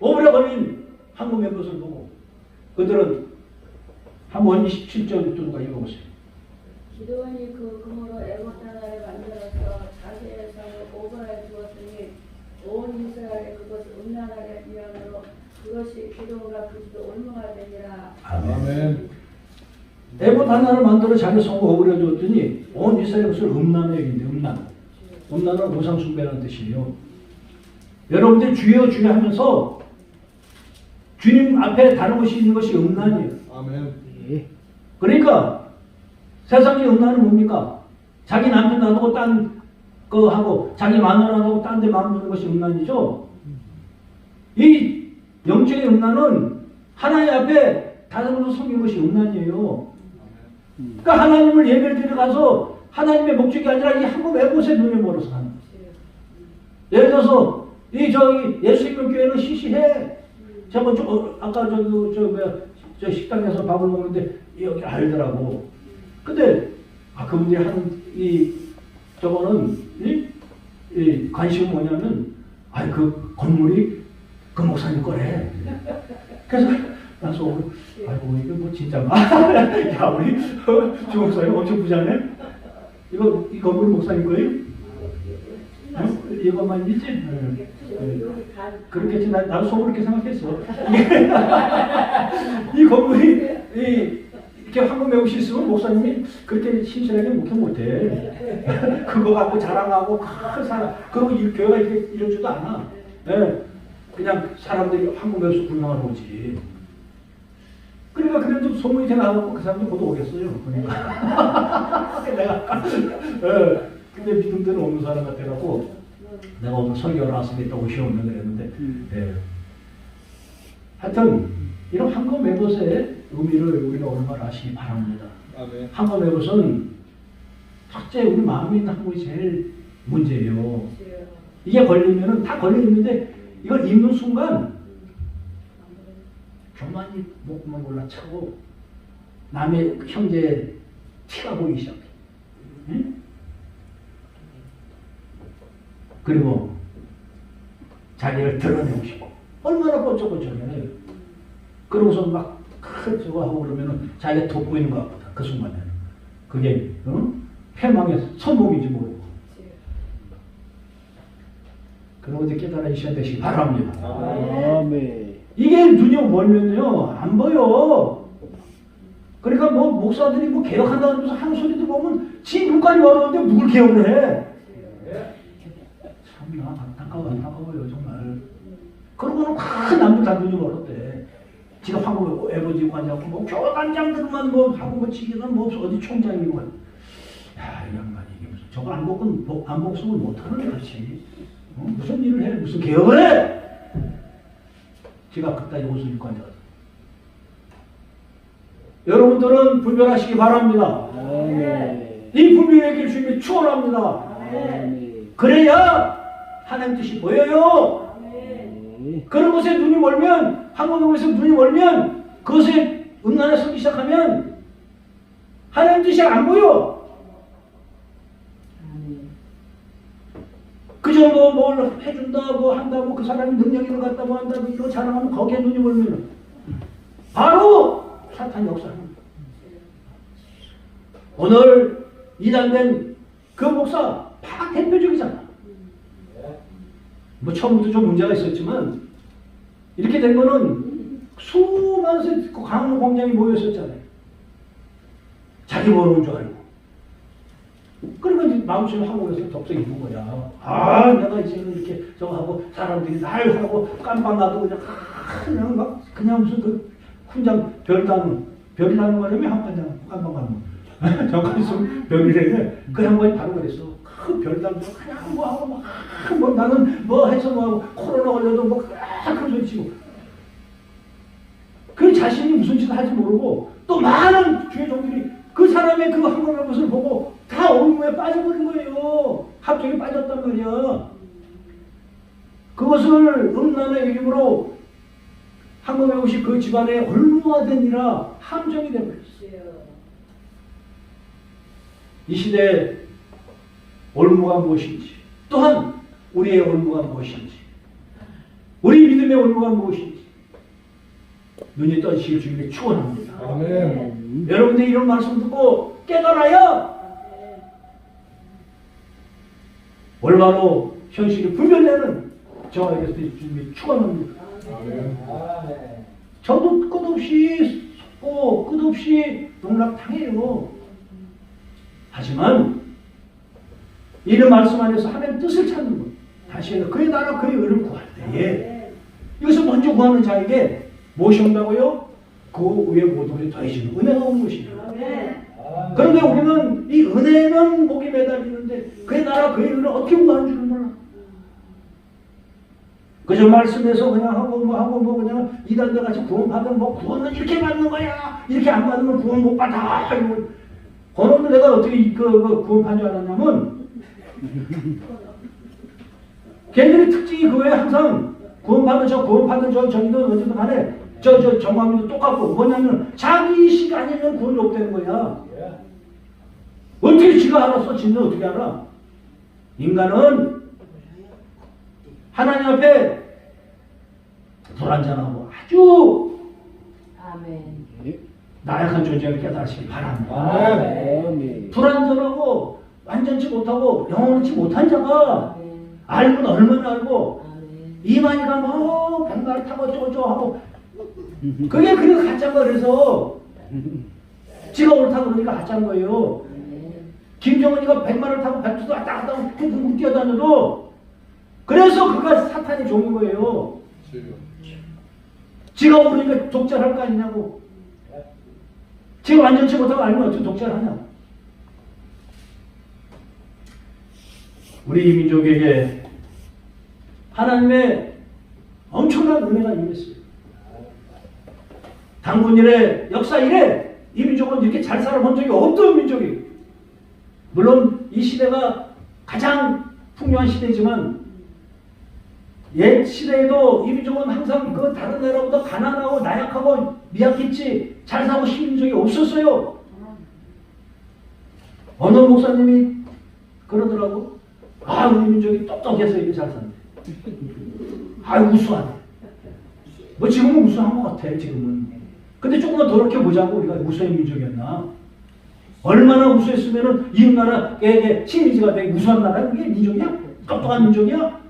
오브라 걸린 한국의 것을 보고 그들은 한번 27절 누가 읽어보세요. 기도원이 그 금으로 에봇 하나를 만들어서 자기의 성을 오버에 주었으니 온 이스라엘에 그것을 음란하게 비하므로 그것이 기도원과 그리스도 올무가 되니라. 아멘. 에봇 하나를 만들어 자기 성을 오버에 주었더니 온 이스라엘 것을 음란하게 여긴대. 음란은 우상 숭배라는 뜻이에요. 여러분들 주여 주여 하면서 주님 앞에 다른 것이 있는 것이 음란이에요. 아멘. 그러니까 세상의 음란은 뭡니까? 자기 남편 놔두고 딴 거 하고 자기 마누라 놔두고 딴 데 마음 두는 것이 음란이죠. 이 영적인 음란은 하나님 앞에 다른 것을 섬기는 것이 음란이에요. 그러니까 하나님을 예배를 드려 가서 하나님의 목적이 아니라 이 한국 에봇에 눈이 멀어서 하는 거예요. 예를 들어서 이 저기 예수님의 교회는 시시해. 제가 아까 저 식당에서 밥을 먹는데 여기 알더라고. 근데 그분들이 하는 저거는 이 관심은 뭐냐면 그 건물이 그 목사님 거래. 그래서 나서 아이고 이거 뭐 진짜 야 우리 주 목사님 엄청 부자네. 이 건물이 목사님 거예요? 이것만 있지? 그렇겠지. 나도 속으로 그렇게 생각했어. 이 건물이 이렇게 황금 매우시 있으면 목사님이 그렇게 신실하게 목회 못해. 그거 갖고 자랑하고 큰 사람, 그리고 이 교회가 이러지도 않아. 네. 그냥 사람들이 황금 매우시 구경하러 오지. 그러니까 그래도 소문이 돼 나가고 그 사람들 곧 오겠어요. 그러니까. 내가 근데 믿음들은 없는 사람 같아갖고 내가 오늘 설교를 왔으니까 오시오면 그랬는데 하여튼 이런 황금 매봇의 의미를 우리가 얼마나 아시기 바랍니다. 아멘. 황금 매봇은 첫째 우리 마음에 있는 한국이 제일 문제예요. 이게 걸리면은 다 걸려 있는데 이걸 입는 순간 교만이 목구멍 올라차고 남의 형제 티가 보이기 시작해. 응? 그리고 자기를 드러내고 싶고 얼마나 번쩍번쩍해. 그러고서 막 큰 저거 하고 그러면은 자기가 돋보이는 것 같다. 그 순간에는 그게 패망의 선봉인지 모르고. 그러고 이제 깨달으셔야 되시기 바랍니다. 아멘. 이게 눈이 멀면요 안 보여. 그러니까 뭐 목사들이 뭐 개혁한다고 해서 하는 소리도 보면 지 눈까지 멀었는데 누굴 개혁을 해? 참 안타까워요 정말. 그러고는 큰 남들 다 눈이 멀었대. 지가 황금 에버지고 앉아갖고 뭐 교단장들만 뭐 하고 뭐 지기는 뭐 어디 총장이고. 야 이 양반이 이게 무슨 저거 안 복수를 못하는 거지. 무슨 일을 해? 무슨 개혁을 해? 지가 그따위 옷을 입고 앉아서. 여러분들은 분별하시기 바랍니다. 아멘. 이 분별의 길 주님이 축원합니다. 아멘. 그래야 하나님 뜻이 보여요. 그런 것에 눈이 멀면, 한국에서 눈이 멀면, 그것에 음란에 서기 시작하면 하나님 뜻이 안 보여. 그저 뭘 해준다, 뭐 한다고 그 사람이 능력 있는 것 같다고 한다고 이거 자랑하면 거기에 눈이 멀면 바로 사탄 역사합니다. 오늘 이단된 그 목사 다 대표적이잖아. 뭐 처음부터 좀 문제가 있었지만 이렇게 된 거는 수많은 강원 공장이 모였었잖아요. 자기 모르는 줄 알고. 그러면 마음속에 한국에서 덥석이 있는 거야. 아, 내가 이제는 이렇게 저거 하고 사람들이 날 하고 깜빡 놔도 그냥 막 그냥 무슨 그 훈장 별이 나는 거라며 한 번장 깜빡 놔도 저까지 있으면 별이래며 그 양반이 바로 그랬어. 그 별단도 그냥 뭐 하고 뭐 나는 뭐 해서 뭐 하고 코로나 걸려도 뭐 그런 소리 치고 그 자신이 무슨 짓을 할지 모르고 또 많은 주의 종들이 그 사람의 그 한국의 것을 보고 다 업무에 빠져버린 거예요. 합정에 빠졌단 말이야. 그것을 음란의 이름으로 한국의 것이 그 집안에 올무화되니라 함정이 되어버렸어요. 이 시대에 올무가 무엇인지, 또한 우리의 올무가 무엇인지, 우리 믿음의 올무가 무엇인지 눈이 떠지실 주님을 축원합니다. 아멘. 여러분들 이런 말씀 듣고 깨달아야 올바로 현실이 분별되는 저와 여러분들의 주님을 축원합니다. 아멘. 저도 끝없이 속고 끝없이 농락당해요. 하지만 이런 말씀 안에서 하나님 뜻을 찾는 것, 다시 해서 그의 나라 그의 의를 구할 때에 이것을 먼저 구하는 자에게 무엇이 온다고요? 그 위에 모든 것이 더해지는 은혜가 오는 것이에요. 그런데 우리는 이 은혜는 목에 매달리는데 그의 나라 그의 의를 어떻게 구하는 줄을 몰라. 그저 말씀에서 그냥 하고 뭐 그냥 이단들 같이 구원받으면 뭐 구원은 이렇게 받는 거야, 이렇게 안 받으면 구원 못 받아. 그런데 내가 어떻게 그 구원받는 줄 알았냐면 걔들의 특징이 그거에 항상 구원받은 저기든 어디든 간에 저 정화민도 똑같고 뭐냐면 자기 의식 아니면 구원이 없다는 거야. 어떻게 지가 알았어? 지는 어떻게 알아? 인간은 하나님 앞에 불완전하고 아주 아멘. 나약한 존재를 깨달으시기 바랍니다. 아멘. 불완전하고 완전치 못하고 영원치 못한 자가 알고는 얼마나 알고 이만희가 뭐 백마를 타고 어쩌고저쩌고 하고 그게 그냥 가짜인 거야. 그래서 지가 옳다고 그러니까 가짜인 거예요. 김정은이가 백마를 타고 백두도 왔다 갔다 하고 쿵쿵 뛰어다녀도 그래서 그가 사탄의 종인 거예요. 지가 모르니까 독재를 할 거 아니냐고. 지가 완전치 못하고 알면 어떻게 독재를 하냐고. 우리 민족에게 하나님의 엄청난 은혜가 임했어요. 당군 이래 역사 이래 이 민족은 이렇게 잘 살아본 적이 없던 민족이에요. 물론 이 시대가 가장 풍요한 시대지만 옛 시대에도 이 민족은 항상 그 다른 나라보다 가난하고 나약하고 미약했지 잘 살고 싶은 적이 없었어요. 어느 목사님이 그러더라고. 아, 우리 민족이 똑똑해서 이렇게 잘 산대. 아, 우수하네. 뭐 지금은 우수한 것 같아, 지금은. 근데 조금만 돌이켜보자고. 우리가 우수한 민족이었나? 얼마나 우수했으면은 이웃나라에게 식민지가 되게 우수한 나라? 그게 민족이야? 똑똑한 민족이야?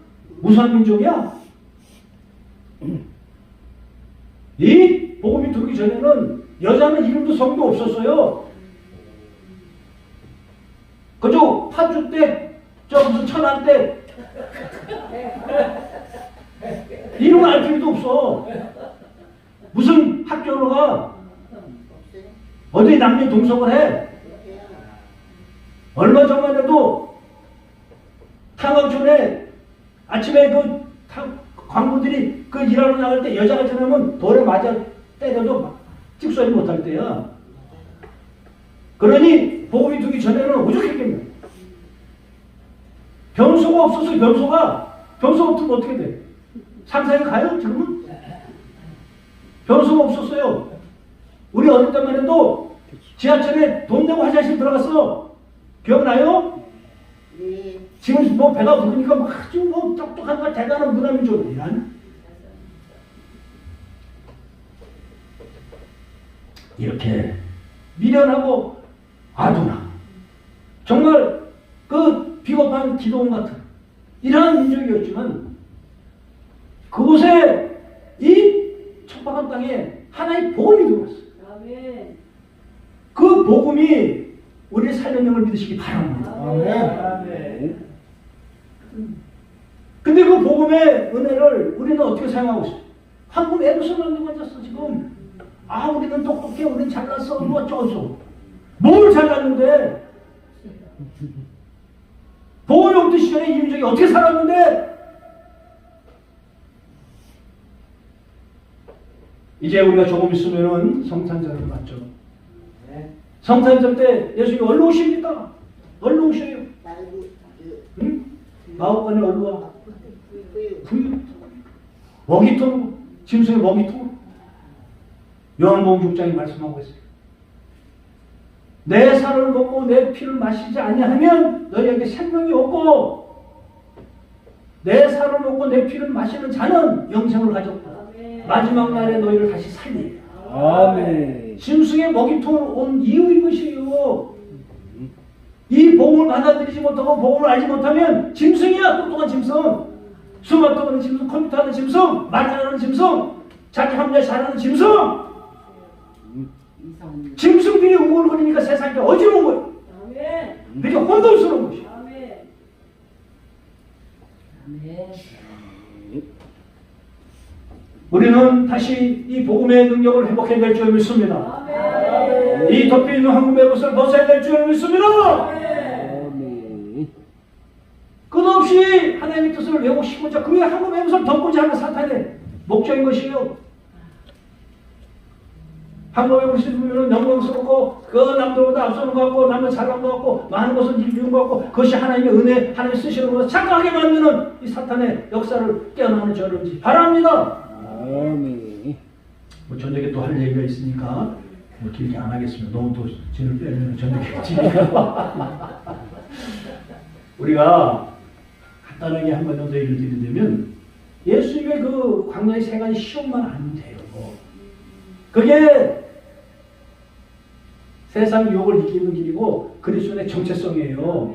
우수한 민족이야? 이 복음이 들기 전에는 여자는 이름도 성도 없었어요. 그저 파주 때 저 무슨 천안 때 이름 알 필요도 없어. 무슨 학교로 가? 어디 남녀 동성을 해? 얼마 전만에도 탄광촌에 아침에 그 광부들이 그 일하러 나갈 때 여자가 지나면 돌에 맞아 때려도 찍소리 못할 때야. 그러니 복음이 두기 전에는 오죽했겠네. 변소가 없어서 변소가 없으면 어떻게 돼? 상상이 가요? 지금은? 변소가 없었어요. 우리 어릴 때만 해도 지하철에 돈 내고 화장실 들어갔어. 기억나요? 네. 지금 뭐 배가 부르니까 막 아주 뭐 똑똑한 거 대단한 부담이 좀 이렇게 미련하고 아둔하고 정말 그 비겁한 기도원 같은 이러한 민족이었지만 그곳에 이 척박한 땅에 하나의 복음이 들어왔어요. 아멘. 그 복음이 우리의 살려명을 믿으시기 바랍니다. 아멘. 근데 그 복음의 은혜를 우리는 어떻게 사용하고 있어요? 한국 애도서 만들고 앉았어 지금. 아 우리는 똑똑해, 우리는 잘났어, 뭐 어쩌고 뭘 잘났는데? 복음이 없던 시절에 이 민족이 어떻게 살았는데? 이제 우리가 조금 있으면은 성탄절을 맞죠. 성탄절 때 예수님이 얼른 오십니다. 얼른 오셔요. 응? 마법관이 얼른 와. 부유. 먹이통, 짐승의 먹이통. 요한복음 6장이 말씀하고 있어요. 내 살을 먹고 내 피를 마시지 아니하면 너희에게 생명이 없고 내 살을 먹고 내 피를 마시는 자는 영생을 가졌고 마지막 날에 너희를 다시 살리리라. 아멘. 짐승의 먹이통을 온 이유인 것이에요. 이 복음을 받아들이지 못하고 복음을 알지 못하면 짐승이야. 똑똑한 짐승, 스마트폰 하는 짐승, 컴퓨터 하는 짐승, 말 잘하는 짐승, 자기 합리화 잘하는 짐승. 짐승들이 우글거리니까 세상이 어지러운 거예요. 그게 혼돈스러운 것이에요. 우리는 다시 이 복음의 능력을 회복해야 될 줄 믿습니다. 이 덮여 있는 한국의 것을 벗어야 될 줄 믿습니다. 아멘. 끝없이 하나님의 뜻을 왜곡시키고자 그 한국의 것을 덮고자 하는 사탄의 목적인 것이에요. 한국에 우리 보면 영광스럽고 그 남들보다 앞서는 것 같고 남들 잘난 것 같고 많은 것을 이루는 것 같고 그것이 하나님의 은혜, 하나님의 쓰시는 것을 착각하게 만드는 이 사탄의 역사를 깨어나는 저런지 바랍니다. 아멘. 뭐 저녁에 또 할 얘기가 있으니까 뭐 길게 안 하겠습니다. 너무 또 진을 빼면 저녁에 지니까 우리가 간단하게 한 가지 더 얘기를 드리자면 예수님의 그 광야의 세 가지 시험만 아니면 돼요. 그게 세상 유혹을 이기는 길이고 그리스도의 정체성이에요.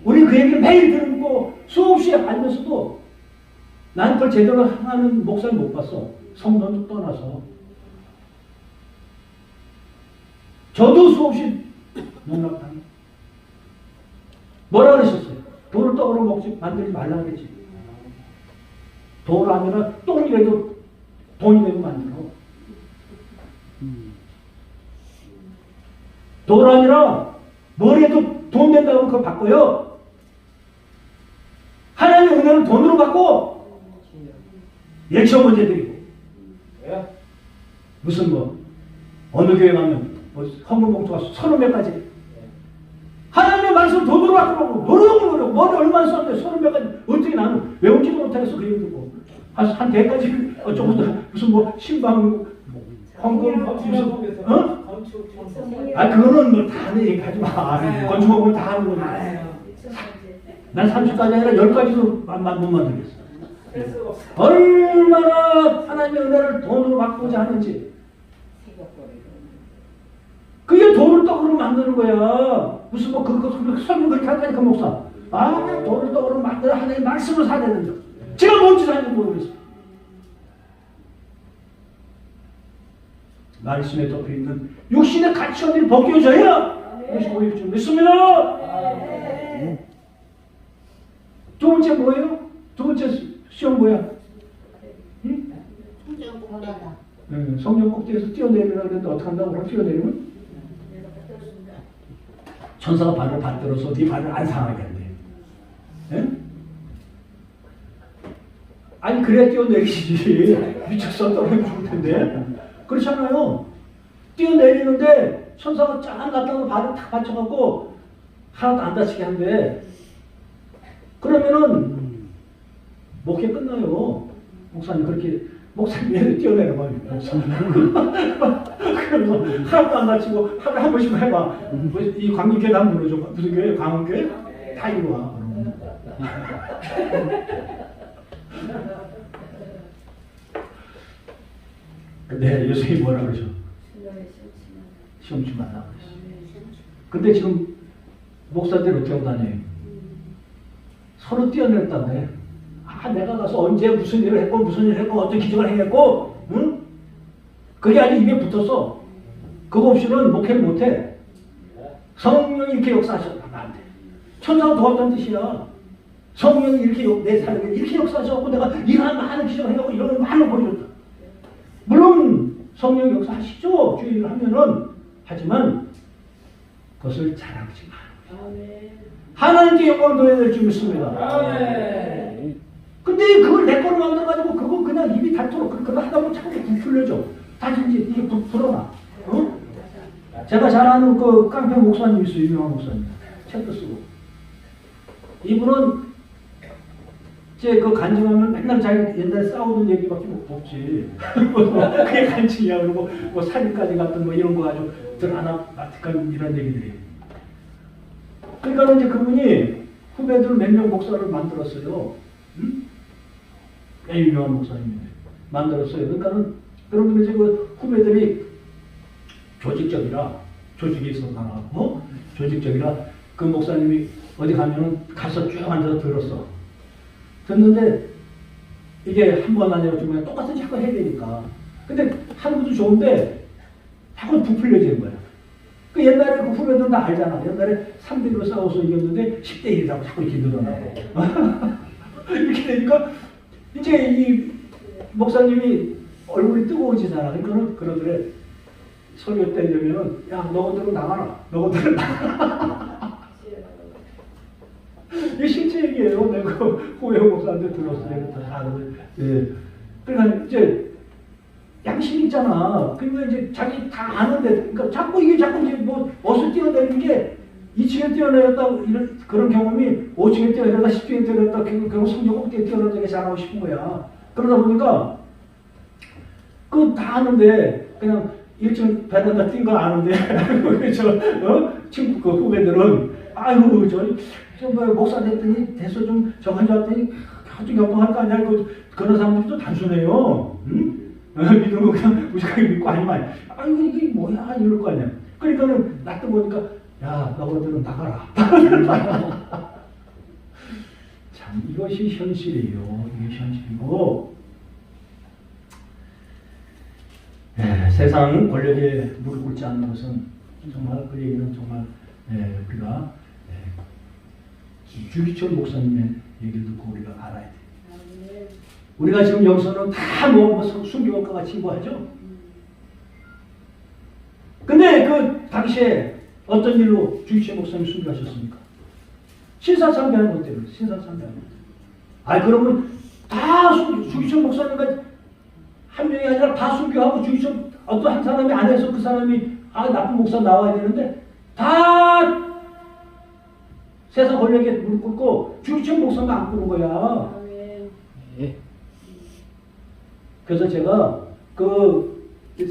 우리 그 얘기를 매일 듣고 수없이 알면서도 난 그걸 제대로 하는 목사를 못 봤어. 성도는 떠나서. 저도 수없이 농락당해. 뭐라 그러셨어요? 돌을 떡으로 먹지 만들지 말라 그랬지. 돌 아니라 똥이라도 돈이 되면 만들어. 돌 아니라 뭐래도 돈 된다고 그걸 바꿔요. 하나님의 은혜를 돈으로 받고 예천 문제 드리고 무슨 뭐 어느 교회 가면 뭐 헌금봉투가 30몇 가지 하나님의 말씀 돈으로 바꾸고 노력 머리 얼마나 썼는데 30몇 가지 어떻게 나는 외우지도 못하겠어. 그 얘기 듣고 한 대까지 어쩌고 무슨 뭐 신방 헌금 무슨 아 그거는 뭐 다 하는 얘기 하지 마. 건축업을 다 하는 거지. 난 30가지 아니라 10가지도 못 만들겠어. 얼마나 하나님의 은혜를 돈으로 바꾸자 하는지. 그게 돈을 떡으로 만드는 거야. 무슨 뭐 그거 설명 그렇게 한다니까 목사. 아 돈을 떡으로 만들어 하나님의 말씀을 사내는다. 제가 뭔지 사는지 모르겠어. 말씀에 덮여 있는 육신의 가치관들이 벗겨져야 다시 보일 줄 믿습니다. 두 번째 뭐예요? 두 번째 시험 뭐야? 응? 성령 꼭대기에서 뛰어내리려고 했는데 어떻게 한다고 그럼 뛰어내리면? 천사가 발을 받들어서 네 발을 안 상하게 한대. 예? 아니 그래야 뛰어내리지. 미쳤어 떨어지면 죽을 텐데. 그렇잖아요. 뛰어내리는데 천사가 쫙 갖다가 발을 탁 받쳐갖고 하나도 안 다치게 한대. 그러면은 목회 끝나요. 목사님 그렇게 목사님 얘를 뛰어내려봐요. 그래서 하나도 안 다치고 하루에 한 번씩 해봐. 이 광림교회 다 물어줘. 무슨 교회? 강원교회? 다 이리 와. 근데 예수님이 뭐라 그러죠? 시험 치면 안 하고 그랬어. 근데 지금 목사들이 어떻게 하고 다녀요? 서로 뛰어냈다네. 아, 내가 가서 언제 무슨 일을 했고, 무슨 일을 했고, 어떤 기적을 행했고, 응? 그게 아주 입에 붙었어. 그거 없이는 목회를 못해. 성령이 이렇게 역사하셨다, 나한테. 천사가 도왔다는 뜻이야. 성령이 이렇게 내 삶에 이렇게 역사하셨고, 내가 이러한 많은 기적을 해갖고, 이런 걸 많이 보여줬다. 물론, 성령이 역사하시죠. 주의를 하면은. 하지만, 그것을 자랑하지 마. 하나님께 영광을 돌려야 될 줄 믿습니다. 근데 그걸 내 거로 만들어가지고 그거 그냥 입이 닳도록 그거 하다 보면 자꾸 부풀려져. 다시 이제 이게 불어나. 어? 제가 잘 아는 그 깡패 목사님 있어요. 유명한 목사님. 책도 쓰고. 이분은 이제 그 간증하면 맨날 자기 옛날에 싸우던 얘기밖에 없지. 그게 간증이야. 그리고 뭐 사진까지 같은 뭐 이런 거 가지고 드라마틱한 이런 얘기들이. 그러니까 이제 그분이 후배들 몇 명 목사를 만들었어요. 응? 꽤 유명한 목사님인데 만들었어요. 그러니까는 여러분들 이제 그 후배들이 조직적이라 조직에 있어서 강하고 조직적이라 그 목사님이 어디 가면은 가서 쭉 앉아서 들었어. 듣는데 이게 한 번 아니라 두 번 똑같은 자꾸 해야 되니까. 근데 하는 것도 좋은데 자꾸 부풀려지는 거야. 그 옛날에 그 후배들 다 알잖아. 옛날에 3대1로 싸워서 이겼는데 10대1이라고 자꾸 이렇게 늘어나고. 이렇게 되니까 이제 이 목사님이 얼굴이 뜨거워지잖아. 그러니까 그러더래. 설교 때 되면은 야 너희들은 나가라. 너희들은 나가라. 이게 실제 얘기예요. 내가 호영 목사한테 들었을 때 다 아는. 예. 그러니까 이제 양심 있잖아. 그러니까 이제 자기 다 아는데, 그러니까 자꾸 이게 자꾸 이제 뭐 옷을 뛰어내리는 게 2층에 뛰어내렸다 이런 그런 경험이 5층에 뛰어내렸다 10층에 뛰어내렸다 결국 성적 꼭대기에 뛰어내리게 잘하고 싶은 거야. 그러다 보니까 그거 다 아는데 그냥 1층 베란다 뛴 거 아는데 친구 그 후배들은 아유 저 목사 됐더니 돼서 좀 저거 해줬더니 아주 격동할 거 아니야. 그런 사람들도 단순해요. 응? 믿는 거 그냥 무식하게 믿고 아니면 아이고 이게 뭐야 이럴 거 아니야. 그러니까는 놔둬 보니까 야 너희들은 나가라. 참 이것이 현실이에요. 이게 현실이고 세상 권력에 무릎 꿇지 않는 것은 정말 그 얘기는 정말 우리가 주기철 목사님의 얘기를 듣고 우리가 알아야 돼. 우리가 지금 여기서는 다 뭐 순교과 같이 뭐 하죠? 근데 그 당시에 어떤 일로 주기철 목사님 순교하셨습니까? 신사참배하는 것 때문에 신사참배하는 것 때문에. 아니 그러면 다 주기철 목사님과 한 명이 아니라 다 순교하고 주기철 어떤 한 사람이 안 해서 그 사람이 나쁜 목사 나와야 되는데 다 세상 권력에 무릎 꿇고 주기철 목사가 안 꿇은 거야. 예. 그래서 제가 그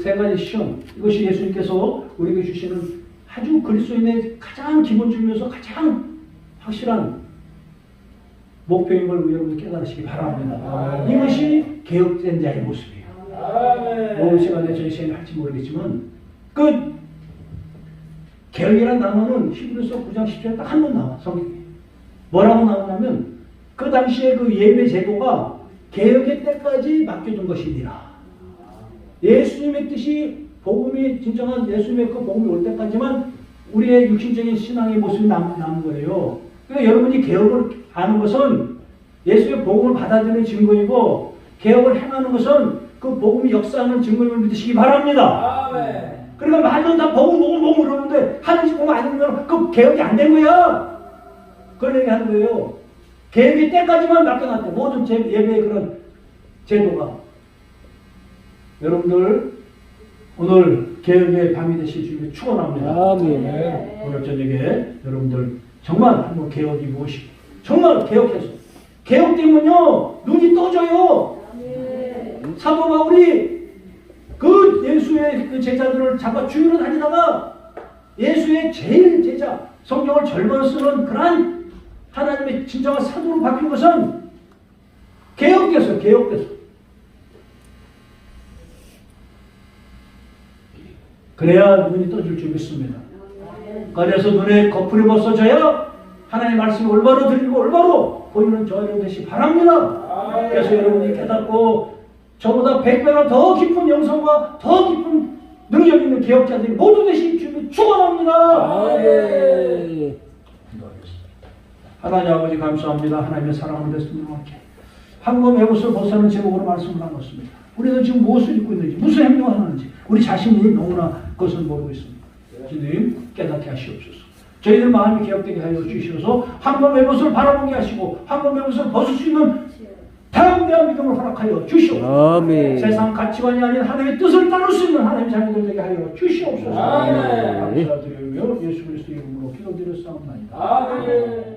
세 가지 시험, 이것이 예수님께서 우리에게 주시는 아주 그리스도인의 가장 기본적이면서 가장 확실한 목표인 걸 여러분들 깨달으시기 바랍니다. 이것이 개혁된 자의 모습이에요. 오늘 시간에 저희 시간에 할지 모르겠지만 그 개혁이라는 단어는 히브리서 9장 10절에 딱 한 번 나와. 성경에 뭐라고 나오냐면 그 당시에 그 예배 제도가 개혁의 때까지 맡겨둔 것이니라. 예수님의 뜻이 복음이 진정한 예수님의 그 복음이 올 때까지만 우리의 육신적인 신앙의 모습이 남는 거예요. 그러니까 여러분이 개혁을 하는 것은 예수의 복음을 받아들이는 증거이고 개혁을 행하는 것은 그 복음이 역사하는 증거임을 믿으시기 바랍니다. 그러니까 말은 다 복음 그러는데 하는지 복음 아니면 그 개혁이 안 된 거야. 그런 얘기 하는 거예요. 개혁의 때까지만 맡겨놨대. 모든 예배의 그런 제도가. 여러분들 오늘 개혁의 밤이 되실 주님을 축원합니다. 아멘. 오늘 저녁에 여러분들 정말 한번 개혁이 무엇이 정말 개혁해서 개혁되면요 눈이 떠져요. 사도 바울이 그 예수의 그 제자들을 잡아 주위로 다니다가 예수의 제일 제자 성경을 절반 쓰는 그런 하나님의 진정한 사도로 바뀐 것은 개혁돼서. 그래야 눈이 떠질 줄 믿습니다. 그래서 눈에 거풀이 벗어져야 하나님의 말씀이 올바로 들리고 올바로 보이는 저 여러분 되시 바랍니다. 그래서 여러분이 깨닫고 저보다 100배나 더 깊은 영성과 더 깊은 능력 있는 개혁자들이 모두 되실 줄 축원합니다. 하나님 아버지 감사합니다. 하나님의 사랑하는 백성들과 함께 황금 에봇을 벗어나는 제목으로 말씀을 나눴습니다. 우리는 지금 무엇을 입고 있는지 무슨 행동을 하는지 우리 자신이 너무나 그것을 모르고 있습니다. 주님 깨닫게 하시옵소서. 저희들 마음이 개혁되게 하여 주셔서 황금 에봇을 바라보게 하시고 황금 에봇을 벗을 수 있는 다양대한 믿음을 허락하여 주시옵소서. 아멘. 세상 가치관이 아닌 하나님의 뜻을 따를 수 있는 하나님의 자녀들 되게 하여 주시옵소서. 감사드리며 예수 그리스도 이름으로 기도드렸사옵나이다. 아멘.